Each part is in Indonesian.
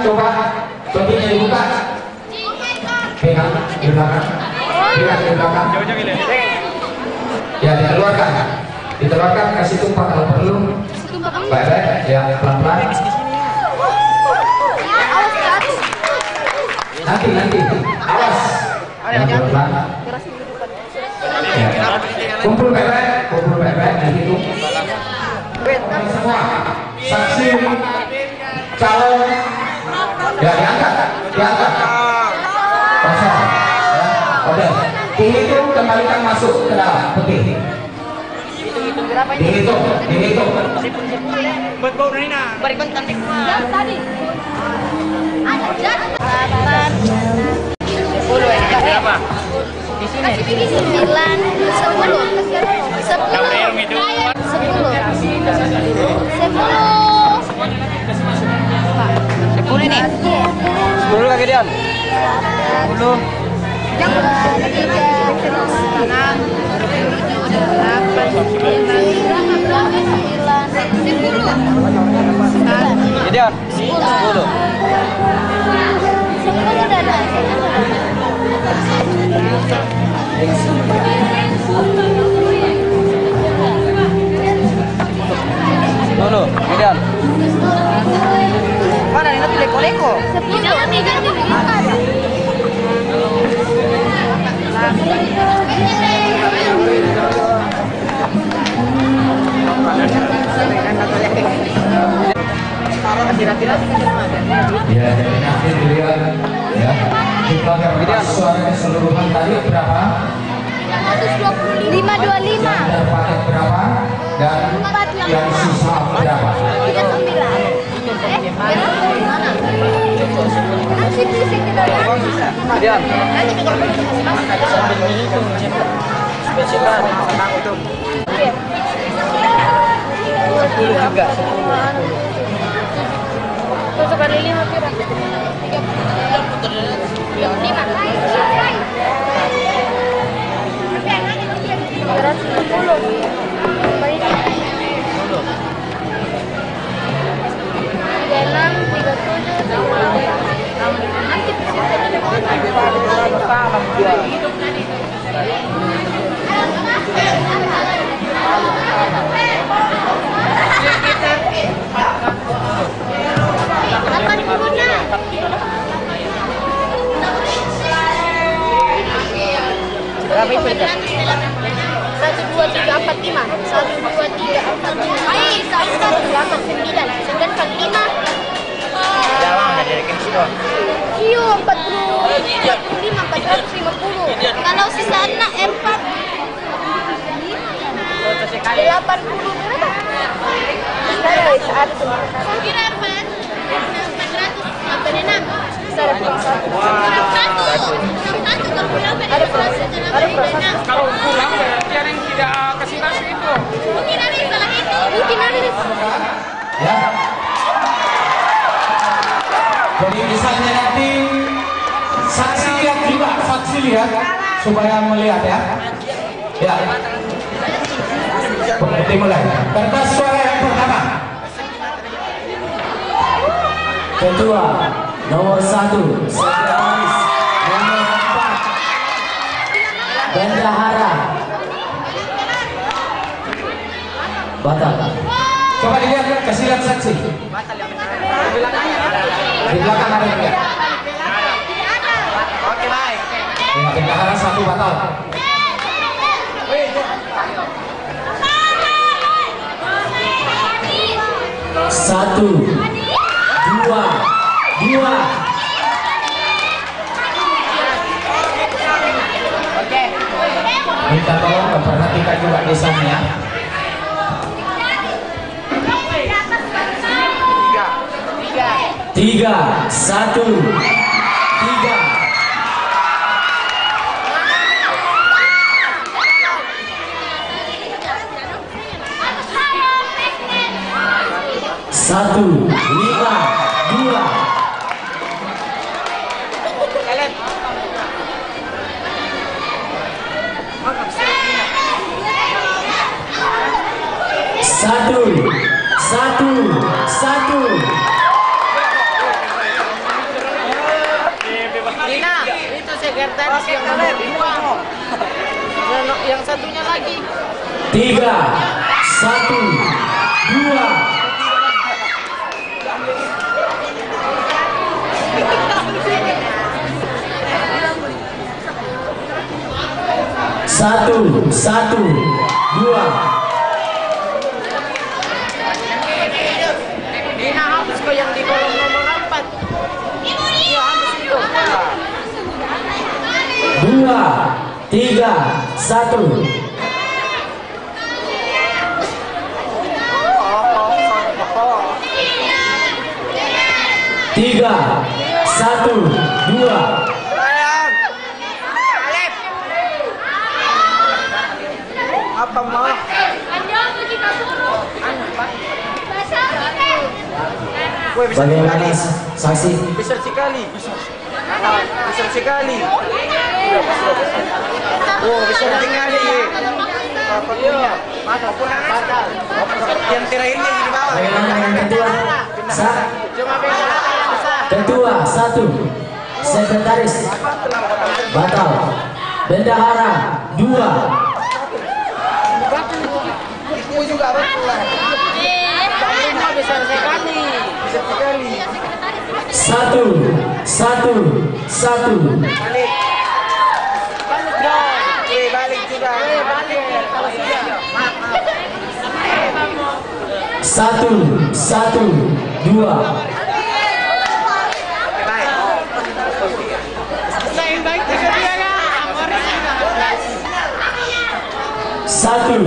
coba topinya dibuka. Pegang di belakang. Pegang di belakang. Ya, dikeluarkan, kasih tumpah kalau perlu. Baik, ya pelan-pelan. Nanti, awas. Ya, pelan-pelan. Ya. Kumpul baik-baik, nanti itu. Semua saksi calon ya diangkat. Kosong. Ya, oke. Dihitung, kembalikan masuk ke dalam peti. Dihitung. Buat bau dari mana? Berikan cantik mah. Tadi. Ada 10 ya. Berapa? Di sini. 9, 10 ini. 10 kaki Dian. 10. Jangan 3, 9, Dian. 10. Dulu, Dian. Mana ini nanti leko-leko? Ya, jadi nanti dilihat ya. Kita akan suara keseluruhan tadi berapa? 525. Yang terpakai berapa? Dan yang sisa berapa? 39. Dian. Juga. Satu kali 5 pira? Berapa itu? 1, 2, 3, 4, 5. 1, 2, 3, 4, 5. Ayo, 1, 8, 9. 9 kali 5. Jalan dari kecil doang. Iyo, 45, 450. Kalau sisa 4 80 berapa? Kira Arman 400 sampai 6. Kalau pulang berarti ada yang tidak kasih nasi itu. Mungkin ada yang salah itu. Mungkin ada yang Ya. Jadi misalnya nanti saksi lihat juga, saksi lihat supaya melihat ya. Ya. Dimulai. Kertas suara yang pertama. Ketua nomor 1 sekretaris nomor 4 Bendahara batal. Coba dilihat, kasih lihat saksi. Di belakang ada enggak? Oke, baik. Ya, bendahara 1 batal. Satu, dua. Minta tolong memperhatikan juga di sana ya. 3, 1, 3. Satu, 5, 2. Satu. sekretaris yang nomor 2. Yang satunya lagi. 3, 1, 2. Satu, 2. Dina habis kok yang di kolom nomor 4. Iya habis itu. 2, 3, 1. Tiga, 1, 2. Apa mau? Bagaimana saksi? Besar sekali. Besar sekali. Oh, besar sekali. Iya. Mana pun batal. Yang terakhirnya di bawah. Bagaimana yang ketua? Cuma beda. Ketua 1, sekretaris batal. Bendahara 2. Itu juga betul. Kamu besar sekali. Besar sekali. 1. Balik. Balik dong. Balik juga. Balik. Kalau sudah. Maaf. 1, 2. Satu.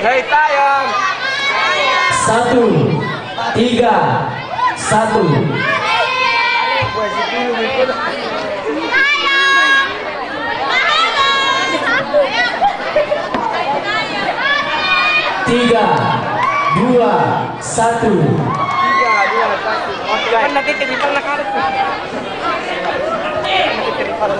Hei tayang. 1, 3, 1. Tiga, 2, 1. Kan nanti terlibat nak harus. Nanti terlibat.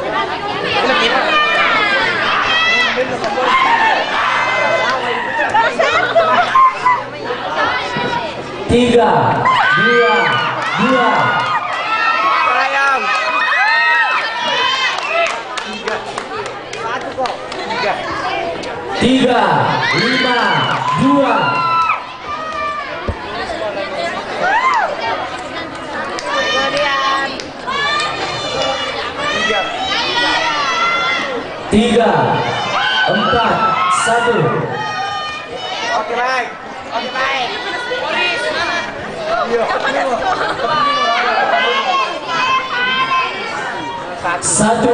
Tiga, 2. Sayang. 3, 5, 2. Tiga, 4, 1. Oke baik. Satu.